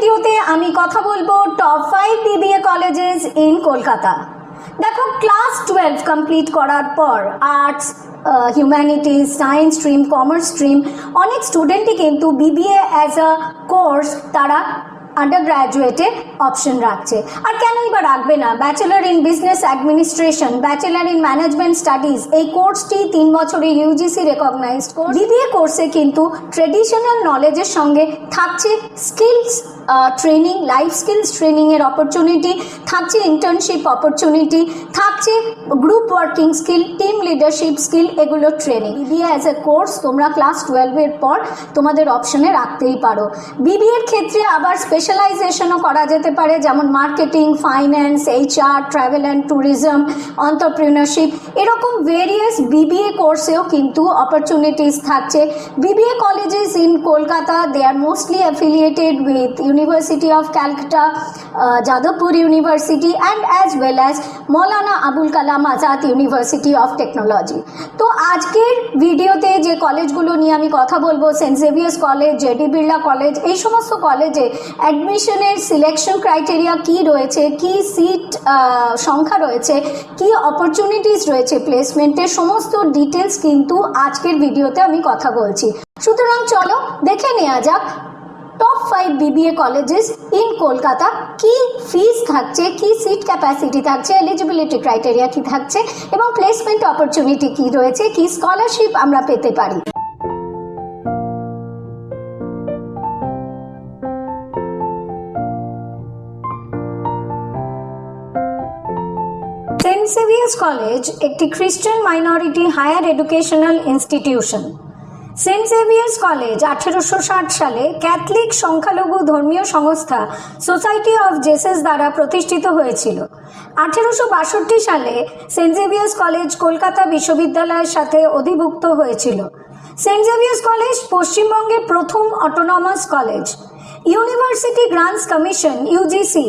ভিডিওতে আমি কথা বলবো top 5 BBA colleges in Kolkata. দেখো, ক্লাস 12 কমপ্লিট করার পর arts, humanities, science stream, commerce stream অনেক স্টুডেন্টই কিন্তু বিবিএ অ্যাজ আ কোর্স তারা আন্ডার গ্র্যাজুয়েটে অপশন রাখছে। আর কেনই বা রাখবে না? Bachelor in business administration, bachelor in management studies, এই কোর্সটি 3 বছরের ইউজিসি রেকগনাইজড কোর্স। বিবিএ কোর্সে কিন্তু ট্রেডিশনাল নলেজের সঙ্গে থাকছে স্কিলস ট্রেনিং, লাইফ স্কিলস ট্রেনিংয়ের অপরচুনিটি, থাকছে ইন্টার্নশিপ অপরচুনিটি, থাকছে group working skill, team leadership skill, এগুলো training. BBA as a course তোমরা ক্লাস 12-এর পর তোমাদের অপশনে রাখতেই পারো। বিবিএর ক্ষেত্রে আবার স্পেশালাইজেশনও করা যেতে পারে, যেমন marketing, finance, HR, travel and tourism, entrepreneurship, এরকম ভেরিয়াস বিবিএ কোর্সেও কিন্তু অপরচুনিটিস থাকছে। BBA colleges in Kolkata, they are mostly affiliated with University of Calcutta, Jadavpur University and as well as Maulana Abul Kalam Azad University of Technology। তো আজকের ভিডিওতে যে কলেজগুলো নিয়ে আমি কথা বলবো, Saint Xavier's college, JD Birla college, এই সমস্ত কলেজে অ্যাডমিশনের সিলেকশন ক্রাইটেরিয়া কি রয়েছে, কি সিট সংখ্যা রয়েছে, কি অপরচুনিটিস রয়েছে প্লেসমেন্টের, সমস্ত ডিটেলস কিন্তু আজকের ভিডিওতে আমি কথা বলছি। সুতরাং চলো দেখে নেওয়া যাক top 5 BBA colleges in Kolkata কি ফিস থাকছে, কি সিট ক্যাপাসিটি থাকছে, এলিজিবিলিটি ক্রাইটেরিয়া কি থাকছে এবং প্লেসমেন্ট অপরচুনিটি কি রয়েছে, কি স্কলারশিপ আমরা পেতে পারি। সেন্ট জেভিয়ার্স কলেজ একটি Christian minority higher educational institution. Saint Xavier's college 1860 সালে ক্যাথলিক সংখ্যালঘু ধর্মীয় সংস্থা সোসাইটি অফ জেসাস দ্বারা প্রতিষ্ঠিত হয়েছিল। 1862 সালে সেন্ট জেভিয়ার্স কলেজ কলকাতা বিশ্ববিদ্যালয়ের সাথে অধিভুক্ত হয়েছিল। সেন্ট জেভিয়ার্স কলেজ পশ্চিমবঙ্গের প্রথম autonomous college. University Grants Commission UGC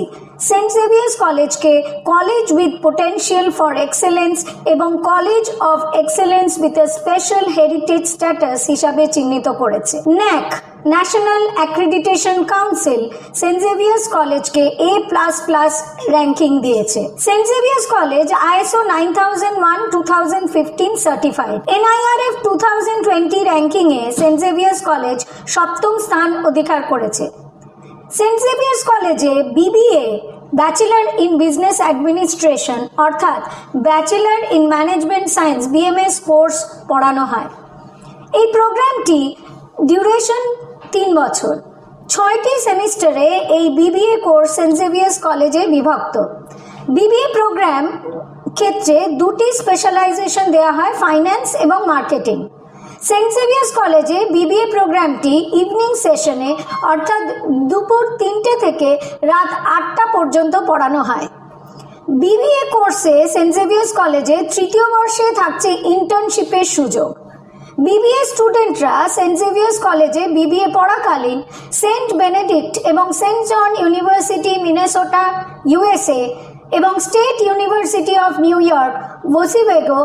Saint Xavier's কলেজকে college with potential for excellence এবং college of excellence with a special heritage status হিসাবে চিহ্নিত করেছে। NAAC National Accreditation Council Saint Xavier's কলেজকে A++ র্যাঙ্কিং দিয়েছে। Saint Xavier's College ISO 9001:2015 certified. NIRF 2020 র্যাঙ্কিংয়ে Saint Xavier's college 7ম স্থান অধিকার করেছে। সেন্ট জেভিয়ার্স কলেজে BBA bachelor in business administration অর্থাৎ bachelor in management science BMS course পড়ানো হয়। এই প্রোগ্রামটি ডিউরেশন 3 বছর। 6টি সেমিস্টারে এই বিবিএ কোর্স সেন্ট জেভিয়ার্স কলেজে বিভক্ত। বিবিএ প্রোগ্রাম ক্ষেত্রে 2টি স্পেশালাইজেশন দেওয়া হয়, ফাইন্যান্স এবং মার্কেটিং। সেন্ট জেভিয়ার্স কলেজে বিবিএ প্রোগ্রামটি ইভিনিং সেশনে অর্থাৎ দুপুর 3টে থেকে রাত 8টা পর্যন্ত পড়ানো হয়। বিবিএ কোর্সে সেন্ট জেভিয়ার্স কলেজে 3য় বর্ষে থাকছে ইন্টার্নশিপের সুযোগ। বিবিএ স্টুডেন্টরা সেন্ট জেভিয়ার্স কলেজে বিবিএ পড়াকালীন সেন্ট বেনেডিক্ট এবং Saint John University Minnesota USA এবং State University of New York Oswego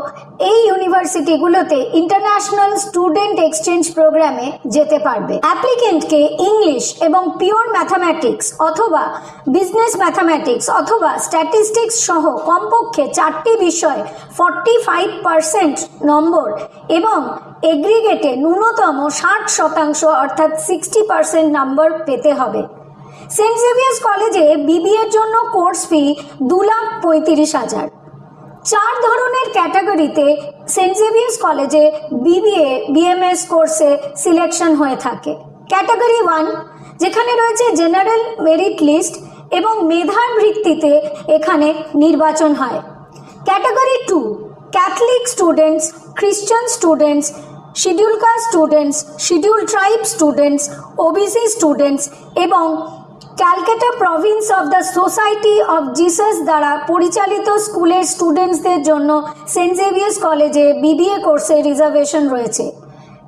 এই ইউনিভার্সিটিগুলোতে ইন্টারন্যাশনাল স্টুডেন্ট এক্সচেঞ্জ প্রোগ্রামে যেতে পারবে। অ্যাপ্লিকেন্টকে ইংলিশ এবং পিওর ম্যাথামেটিক্স অথবা বিজনেস ম্যাথামেটিক্স অথবা স্ট্যাটিস্টিক্স সহ কমপক্ষে 4টি বিষয় 45% নম্বর এবং এগ্রিগেটে ন্যূনতম 60% অর্থাৎ 60% নম্বর পেতে হবে। সেন্ট জেভিয়ার্স কলেজে বিবিএর জন্য কোর্স ফি 2,35,000। 4 ধরনের ক্যাটাগরিতে সেন্ট জেভিয়ার্স কলেজে বিবিএ BMS কোর্সে সিলেকশন হয়ে থাকে। ক্যাটাগরি 1 যেখানে রয়েছে জেনারেল মেরিট লিস্ট এবং মেধার ভিত্তিতে এখানে নির্বাচন হয়। ক্যাটাগরি 2 ক্যাথলিক স্টুডেন্টস, খ্রিস্টান students, schedule caste students, schedule tribe students, OBC students এবং Calcutta Province of the Society of Jesus দ্বারা পরিচালিত স্কুলের স্টুডেন্টসদের জন্য সেন্ট জেভিয়ার্স কলেজে বিবিএ কোর্সে রিজার্ভেশন রয়েছে।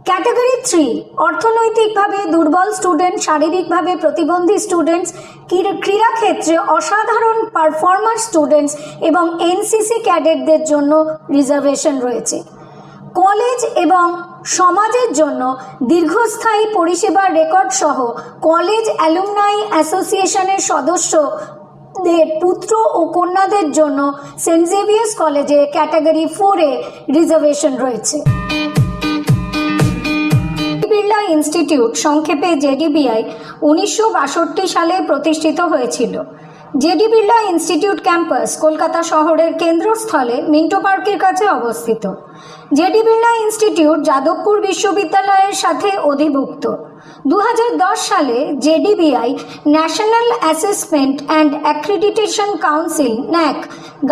ক্যাটাগরি 3 অর্থনৈতিকভাবে দুর্বল স্টুডেন্ট, শারীরিকভাবে প্রতিবন্ধী স্টুডেন্টস, ক্রীড়াক্ষেত্রে অসাধারণ পারফর্মার স্টুডেন্টস এবং এনসিসি ক্যাডেটদের জন্য রিজার্ভেশন রয়েছে। কলেজ এবং সমাজের জন্য দীর্ঘস্থায়ী পরিষেবার রেকর্ড সহ কলেজ অ্যালুমনাই অ্যাসোসিয়েশনের সদস্যদের পুত্র ও কন্যাদের জন্য সেন্ট জেভিয়ার্স কলেজে ক্যাটাগরি 4-এ রিজার্ভেশন রয়েছে। বিড়লা ইনস্টিটিউট, সংক্ষেপে জেডিবিআই, 1962 সালে প্রতিষ্ঠিত হয়েছিল। JD Birla institute campus Kolkata শহরের কেন্দ্রস্থলে মিন্টো পার্কের কাছে অবস্থিত। জেডি বিড়লা ইনস্টিটিউট যাদবপুর বিশ্ববিদ্যালয়ের সাথে অধিভুক্ত। 2010 সালে JDBI National Assessment and Accreditation Council NAAC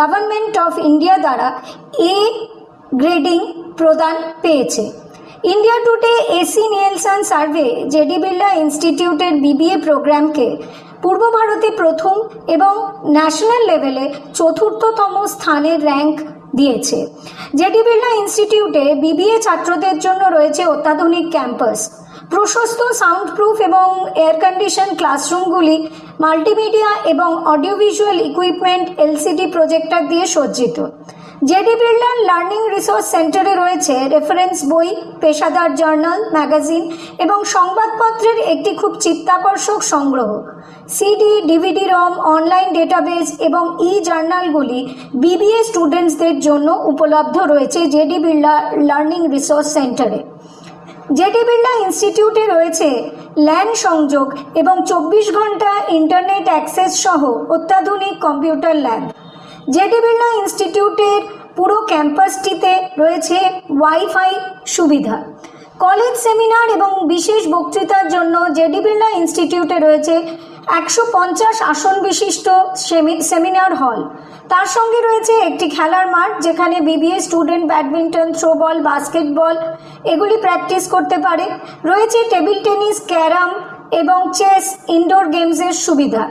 Government of India দ্বারা এ গ্রেডিং প্রদান পেয়েছে। India Today AC Nielsen survey JD Birla ইনস্টিটিউটের বিবিএ প্রোগ্রামকে পূর্ব ভারতে প্রথম এবং ন্যাশনাল লেভেলে চতুর্থতম স্থানের র্যাঙ্ক দিয়েছে। জেডি বিড়লা ইনস্টিটিউটে বিবিএ ছাত্রদের জন্য রয়েছে অত্যাধুনিক ক্যাম্পাস, প্রশস্ত সাউন্ড প্রুফ এবং এয়ার কন্ডিশন ক্লাসরুমগুলি মাল্টিমিডিয়া এবং audio visual equipment LCD projector দিয়ে সজ্জিত। জেডি বিড়লা লার্নিং রিসোর্স সেন্টারে রয়েছে রেফারেন্স বই, পেশাদার জার্নাল, ম্যাগাজিন এবং সংবাদপত্রের একটি খুব চিত্তাকর্ষক সংগ্রহ। সিডি, ডিভিডি রম, অনলাইন ডেটাবেস এবং জার্নালগুলি বিবিএ স্টুডেন্টসদের জন্য উপলব্ধ রয়েছে জেডি বিড়লা লার্নিং রিসোর্স সেন্টারে। জেডি বিড়লা ইনস্টিটিউটে রয়েছে ল্যান সংযোগ এবং 24 ঘন্টা ইন্টারনেট অ্যাক্সেস সহ অত্যাধুনিক কম্পিউটার ল্যাব। জেডি বিড়লা ইনস্টিটিউটের পুরো ক্যাম্পাসটিতে রয়েছে ওয়াইফাই সুবিধা। কলেজ সেমিনার এবং বিশেষ বক্তৃতার জন্য জেডি বিড়লা ইনস্টিটিউটে রয়েছে 150 আসন বিশিষ্ট সেমিনার হল। তার সঙ্গে রয়েছে একটি খেলার মাঠ, যেখানে BBA student badminton, throwball, basketball এগুলি প্র্যাকটিস করতে পারে। রয়েছে টেবিল টেনিস, ক্যারাম এবং চেস ইনডোর গেমসের সুবিধা।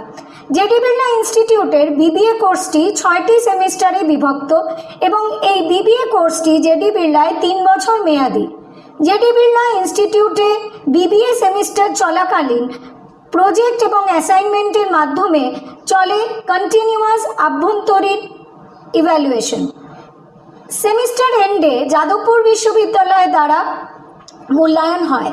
জেডি বিড়লা ইনস্টিটিউটের বিবিএ কোর্সটি 6টি সেমিস্টারে বিভক্ত এবং এই বিবিএ কোর্সটি জেডি বিড়লায় 3 বছর মেয়াদি। জেডি বিড়লা ইনস্টিটিউটে বিবিএ সেমিস্টার চলাকালীন প্রজেক্ট এবং অ্যাসাইনমেন্টের মাধ্যমে চলে কন্টিনিউয়াস আভ্যন্তরীণ ইভ্যালুয়েশন। সেমিস্টার এন্ডে যাদবপুর বিশ্ববিদ্যালয় দ্বারা মূল্যায়ন হয়।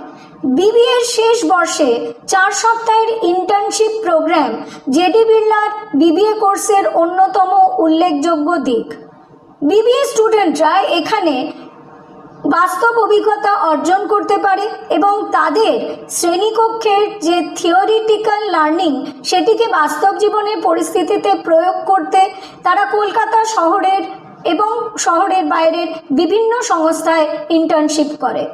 বিবিএর শেষ বর্ষে 4 সপ্তাহের ইন্টার্নশিপ প্রোগ্রাম জেডি বিড়লার বিবিএ কোর্সের অন্যতম উল্লেখযোগ্য দিক। বিবিএ স্টুডেন্টরা এখানে বাস্তব অভিজ্ঞতা অর্জন করতে পারে এবং তাদের শ্রেণীকক্ষের যে থিওরিটিক্যাল লার্নিং সেটিকে বাস্তব জীবনের পরিস্থিতিতে প্রয়োগ করতে তারা কলকাতা শহরের এবং শহরের বাইরের বিভিন্ন সংস্থায় ইন্টার্নশিপ করে।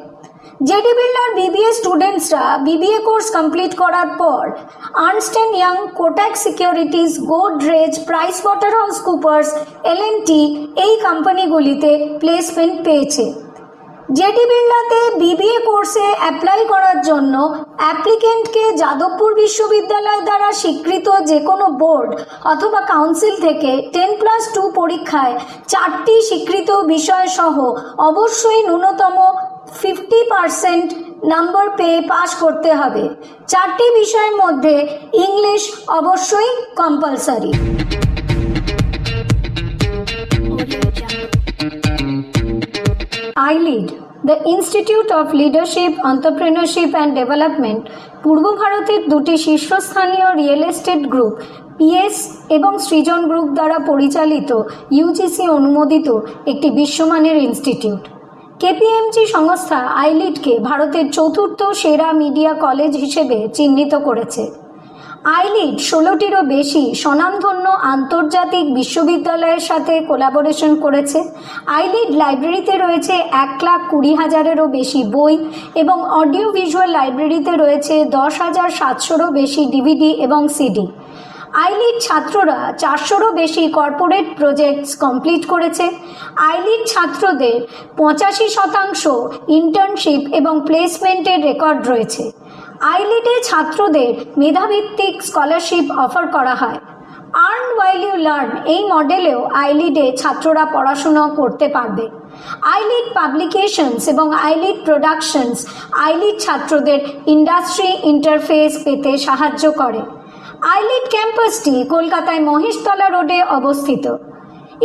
জেডি বিড়লার বিবিএ স্টুডেন্টসরা বিবিএ কোর্স কমপ্লিট করার পর Ernst and Young, Kotak Securities, Godrej, Price Waterhouse Coopers, L and T এই কোম্পানিগুলিতে প্লেসমেন্ট পেয়েছে। জেডি বিড়লাতে বিবিএ কোর্সে অ্যাপ্লাই করার জন্য অ্যাপ্লিকেন্টকে যাদবপুর বিশ্ববিদ্যালয় দ্বারা স্বীকৃত যে কোনো বোর্ড অথবা কাউন্সিল থেকে 10+2 পরীক্ষায় 4টি স্বীকৃত বিষয় সহ অবশ্যই ন্যূনতম 50% নাম্বার পেয়ে পাস করতে হবে। 4টি বিষয়ের মধ্যে ইংলিশ অবশ্যই compulsory. Eyelid, the institute of leadership, entrepreneurship and development, পূর্ব ভারতের দুটি শীর্ষস্থানীয় রিয়েল এস্টেট গ্রুপ পিএস এবং সৃজন গ্রুপ দ্বারা পরিচালিত ইউজিসি অনুমোদিত একটি বিশ্বমানের ইনস্টিটিউট। কেপিএমজি সংস্থা আইলিডকে ভারতের 4র্থ সেরা মিডিয়া কলেজ হিসেবে চিহ্নিত করেছে। আইলিড 16টিরও বেশি স্বনামধন্য আন্তর্জাতিক বিশ্ববিদ্যালয়ের সাথে কোলাবোরেশন করেছে। আইলিড লাইব্রেরিতে রয়েছে 1,20,000-এরও বেশি বই এবং অডিও ভিজুয়াল লাইব্রেরিতে রয়েছে 10,700-রও বেশি ডিভিডি এবং সিডি। আইলিড ছাত্ররা 400-রও বেশি কর্পোরেট প্রজেক্টস কমপ্লিট করেছে। আইলিড ছাত্রদের 85% ইন্টার্নশিপ এবং প্লেসমেন্টের রেকর্ড রয়েছে। আইলিডে ছাত্রদের মেধাভিত্তিক স্কলারশিপ অফার করা হয়। আর্ন ওয়াইল ইউ লার্ন এই মডেলেও আইলিডে ছাত্ররা পড়াশোনা করতে পারবে। আইলিড পাবলিকেশনস এবং আইলিড প্রোডাকশনস আইলিড ছাত্রদের ইন্ডাস্ট্রি ইন্টারফেস পেতে সাহায্য করে। আইলিড ক্যাম্পাসটি কলকাতায় মহেশতলা রোডে অবস্থিত।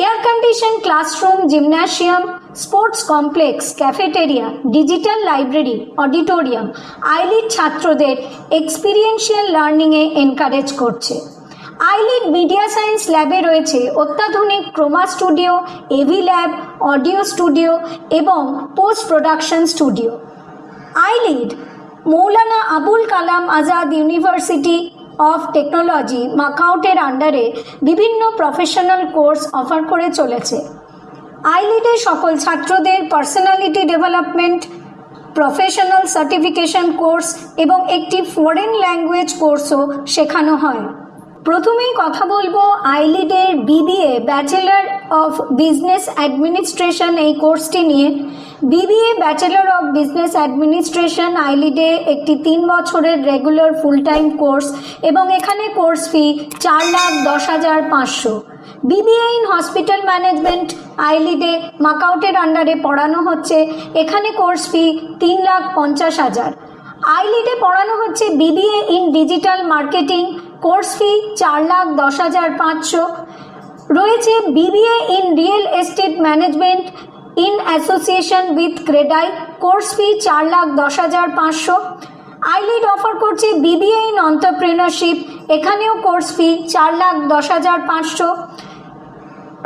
Air condition classroom, gymnasium, sports complex, cafeteria, digital library, auditorium iLEAD ছাত্রদের এক্সপিরিয়েন্সিয়াল লার্নিংয়ে এনকারেজ করছে। আইলিড মিডিয়া সায়েন্স ল্যাবে রয়েছে অত্যাধুনিক chroma studio, AV lab, audio studio এবং post production studio. ILEAD Maulana Abul Kalam Azad University of Technology মাকাউটের আন্ডারে বিভিন্ন প্রফেশনাল কোর্স অফার করে চলেছে। আইলিডে সকল ছাত্রদের personality development, professional certification course এবং একটি ফরেন ল্যাঙ্গুয়েজ কোর্সও শেখানো হয়। প্রথমেই কথা বলবো আইলিডের BBA bachelor of business administration এই কোর্সটি নিয়ে। BBA bachelor of business administration আইলিডে একটি 3 বছরের রেগুলার ফুল টাইম কোর্স এবং এখানে course fee 4,10,500। BBA in hospital management আইলিডে মাকাউটের আন্ডারে পড়ানো হচ্ছে, এখানে কোর্স ফি 3,50,000। আইলিডে পড়ানো হচ্ছে BBA in digital marketing, course fee 4,10,500। রয়েছে BBA in real estate management in association with CREDAI, course fee 4,10,500। ILEAD offer করছে বিবিএ ইন এন্টারপ্রেনারশিপ, এখানেও কোর্স ফি 4,10,500।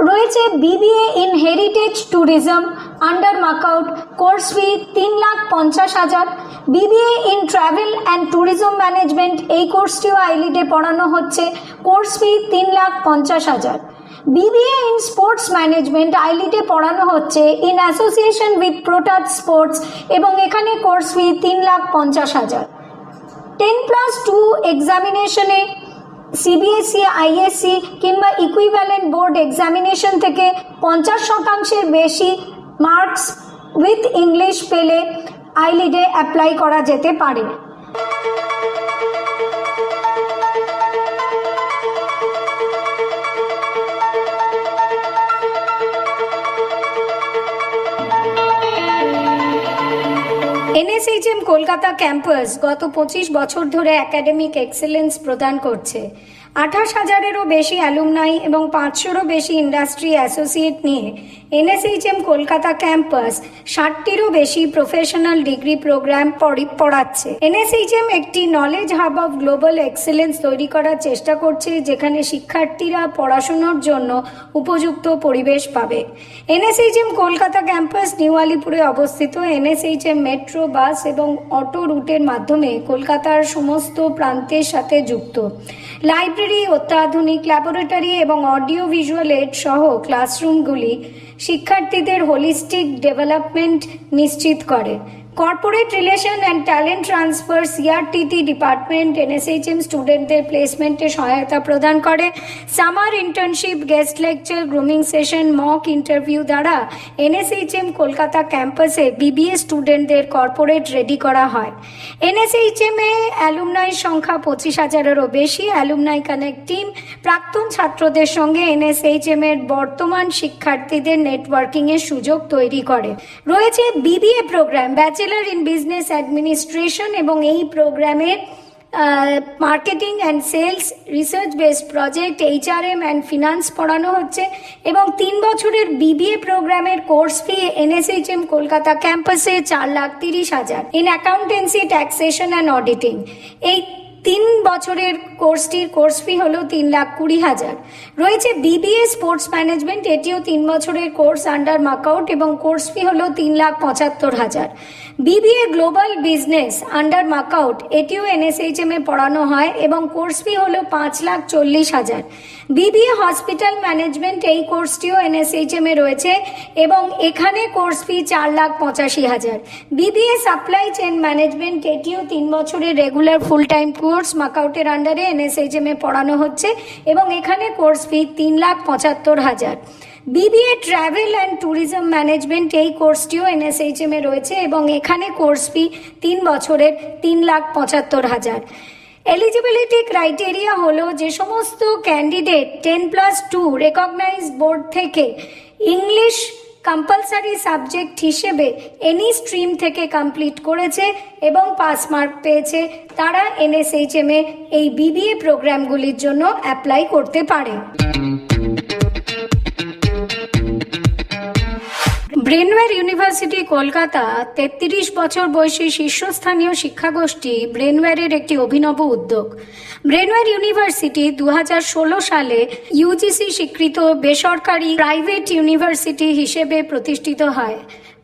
রয়েছে BBA in heritage tourism under MAKAUT, course fee 3,50,000। BBA in travel and tourism management এই কোর্সটিও আইলিডে পড়ানো হচ্ছে, course fee 3,50,000। BBA in sports management আইলিডে পড়ানো হচ্ছে in association with Protouch sports এবং এখানে কোর্স ফি 3,50,000। 10+2 এক্সামিনেশনে সিবিএসই, আইএসসি কিংবা ইকুইভ্যালেন্ট বোর্ড এক্সামিনেশন থেকে 50% বেশি মার্কস উইথ ইংলিশ পেলে আইলিডে অ্যাপ্লাই করা যেতে পারে। এনএসএইচএম কলকাতা ক্যাম্পাস গত 25 বছর ধরে একাডেমিক এক্সেলেন্স প্রদান করছে। 28,000-এরও বেশি অ্যালুমনাই এবং 500-রও বেশি ইন্ডাস্ট্রি অ্যাসোসিয়েট নিয়ে এনএসএইচএম কলকাতা ক্যাম্পাস 60-টিরও বেশি প্রফেশনাল ডিগ্রি প্রোগ্রাম পড়াচ্ছে। এনএসএইচএম একটি knowledge hub of global excellence তৈরি করার চেষ্টা করছে, যেখানে শিক্ষার্থীরা পড়াশোনার জন্য উপযুক্ত পরিবেশ পাবে। এনএসএইচএম কলকাতা ক্যাম্পাস নিউ আলিপুরে অবস্থিত। এনএসএইচএম মেট্রো, বাস এবং অটো রুটের মাধ্যমে কলকাতার সমস্ত প্রান্তের সাথে যুক্ত। লাইব্রেরি, অত্যাধুনিক ল্যাবরেটরি এবং অডিও ভিজুয়াল এড সহ ক্লাসরুমগুলি শিক্ষার্থীদের হোলিস্টিক ডেভেলপমেন্ট নিশ্চিত করে। Corporate relation and talent transfer CRTT department NSHM স্টুডেন্টদের প্লেসমেন্টে সহায়তা প্রদান করে। Summer internship, guest lecture, grooming session, mock interview দ্বারা এনএসএইচএম কলকাতা ক্যাম্পাসে বিবিএ স্টুডেন্টদের কর্পোরেট রেডি করা হয়। এনএসএইচএম-এ অ্যালুমনাই সংখ্যা 25,000-এরও বেশি। অ্যালুমনাই কানেক্ট টিম প্রাক্তন ছাত্রদের সঙ্গে এনএসএইচএম-এর বর্তমান শিক্ষার্থীদের নেটওয়ার্কিংয়ের সুযোগ তৈরি করে। রয়েছে BBA programme, bachelor in business administration, এবং এই প্রোগ্রামে marketing and sales, research based project, HRM and finance পড়ানো হচ্ছে এবং 3 বছরের বিবিএ প্রোগ্রামের কোর্স ফি এনএসএইচএম কলকাতা ক্যাম্পাসে 4,30,000 in accountancy, taxation and auditing. এই 3 বছরের কোর্সটির কোর্স ফি হলো 3,20,000। রয়েছে বিবিএ স্পোর্টস ম্যানেজমেন্ট, এটিও 3 বছরের কোর্স আন্ডার মাকাউট এবং কোর্স ফি হলো 3,75,000। BBA global business under MAKAUT, এটিও এনএসএইচএম-এ পড়ানো হয় এবং কোর্স ফি হলো 5,40,000। বিবিএ হসপিটাল ম্যানেজমেন্ট এই কোর্সটিও এনএসএইচএম-এ রয়েছে এবং এখানে কোর্স ফি 4,85,000। বিবিএ সাপ্লাই চেইন ম্যানেজমেন্ট, এটিও 3 বছরের রেগুলার ফুল টাইম কোর্স মাকাউটের আন্ডারে এনএসএইচএম-এ পড়ানো হচ্ছে এবং এখানে course fee 3,75,000। BBA travel and tourism management এই কোর্সটিও এনএসএইচএম-এ রয়েছে এবং এখানে কোর্স ফি 3 বছরের 3,75,000। এলিজিবিলিটি ক্রাইটেরিয়া হলো যে সমস্ত ক্যান্ডিডেট 10+2 রেকগনাইজড বোর্ড থেকে ইংলিশ কম্পালসারি সাবজেক্ট হিসেবে এনি স্ট্রিম থেকে কমপ্লিট করেছে এবং পাস মার্ক পেয়েছে, তারা এনএসএইচএম-এ এই বিবিএ প্রোগ্রামগুলির জন্য অ্যাপ্লাই করতে পারে। ব্রেনওয়্যার ইউনিভার্সিটি কলকাতা 33 বছর বয়সী শীর্ষস্থানীয় শিক্ষাগোষ্ঠী ব্রেনওয়্যারের একটি অভিনব উদ্যোগ। ব্রেনওয়্যার ইউনিভার্সিটি 2016 সালে ইউজিসি স্বীকৃত বেসরকারি প্রাইভেট ইউনিভার্সিটি হিসেবে প্রতিষ্ঠিত হয়।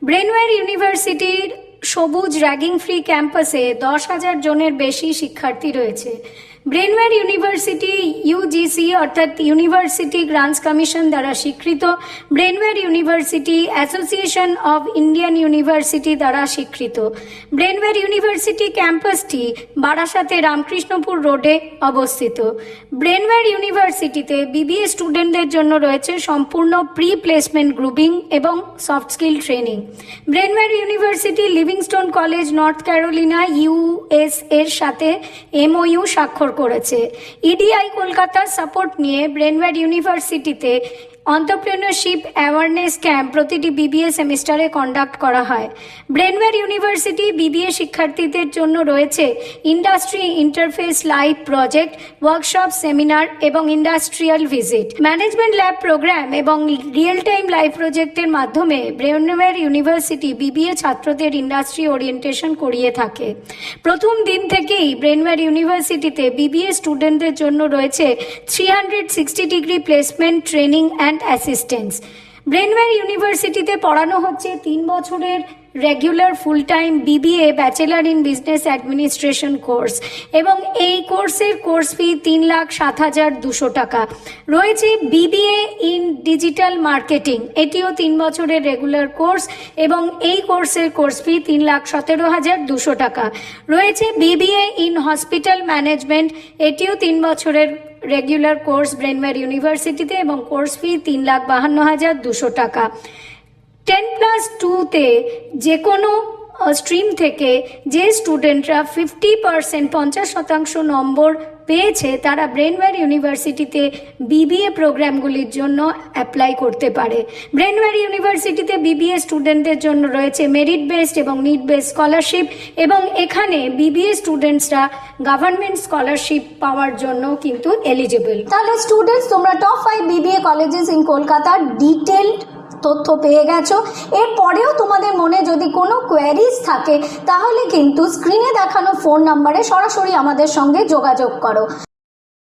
ব্রেনওয়্যার ইউনিভার্সিটির সবুজ র্যাগিং ফ্রি ক্যাম্পাসে 10,000 জনের বেশি শিক্ষার্থী রয়েছে। ব্রেনওয়্যার ইউনিভার্সিটি ইউজিসি অর্থাৎ ইউনিভার্সিটি গ্রান্টস কমিশন দ্বারা স্বীকৃত, Brainware university association of Indian university দ্বারা স্বীকৃত। ব্রেনওয়্যার ইউনিভার্সিটি ক্যাম্পাসটি বারাসাতে রামকৃষ্ণপুর রোডে অবস্থিত। ব্রেনওয়্যার ইউনিভার্সিটিতে বিবিএ স্টুডেন্টদের জন্য রয়েছে সম্পূর্ণ প্রি প্লেসমেন্ট গ্রুপিং এবং soft skill training. Brainware University Livingstone college North Carolina US এর সাথে এমওইউ স্বাক্ষর করেছে। ইডিআই কলকাতার সাপোর্ট নিয়ে ব্রেনওয়্যার ইউনিভার্সিটিতে এন্টারপ্রেনারশিপ অ্যাওয়ারনেস ক্যাম্প প্রতিটি বিবিএ সেমিস্টারে কন্ডাক্ট করা হয়। ব্রেনওয়্যার ইউনিভার্সিটি বিবিএ শিক্ষার্থীদের জন্য রয়েছে industry interface live project, workshop, seminar এবং industrial visit. Management lab programme এবং রিয়েল টাইম লাইভ প্রজেক্টের মাধ্যমে ব্রেনওয়্যার ইউনিভার্সিটি বিবিএ ছাত্রদের ইন্ডাস্ট্রি ওরিয়েন্টেশন করিয়ে থাকে। প্রথম দিন থেকেই ব্রেনওয়্যার ইউনিভার্সিটিতে বিবিএ স্টুডেন্টদের জন্য রয়েছে 360 degree placement training and assistance. Brainware ইউনিভার্সিটিতে পড়ানো হচ্ছে 3 বছরের regular full time BBA bachelor in business administration course এবং এই কোর্সের কোর্স ফি 3,07,200 টাকা। রয়েছে বিবিএ ইন ডিজিটাল মার্কেটিং, এটিও 3 বছরের রেগুলার কোর্স এবং এই কোর্সের কোর্স ফি 3,17,200 টাকা। রয়েছে বিবিএ ইন হসপিটাল ম্যানেজমেন্ট, এটিও 3 বছরের রেগুলার কোর্স ব্রেনওয়্যার ইউনিভার্সিটিতে এবং কোর্স ফি 3,52,200 টাকা। 10+2-তে যে কোনো স্ট্রিম থেকে যে স্টুডেন্টরা 50% নম্বর পেয়েছে তারা ব্রেনওয়্যার ইউনিভার্সিটিতে বিবিএ প্রোগ্রামগুলির জন্য অ্যাপ্লাই করতে পারে। ব্রেনওয়্যার ইউনিভার্সিটিতে বিবিএ স্টুডেন্টদের জন্য রয়েছে মেরিট বেসড এবং নিড বেসড স্কলারশিপ এবং এখানে বিবিএ স্টুডেন্টসরা গভর্নমেন্ট স্কলারশিপ পাওয়ার জন্য কিন্তু এলিজিবল। তাহলে স্টুডেন্টস, তোমরা টপ 5 বিবিএ কলেজেস ইন কলকাতার ডিটেলড তথ্য পেয়ে গেছো। এরপরেও তোমাদের মনে যদি কোনো কোয়ারিজ থাকে তাহলে কিন্তু স্ক্রিনে দেখানো ফোন নাম্বারে সরাসরি আমাদের সঙ্গে যোগাযোগ করো।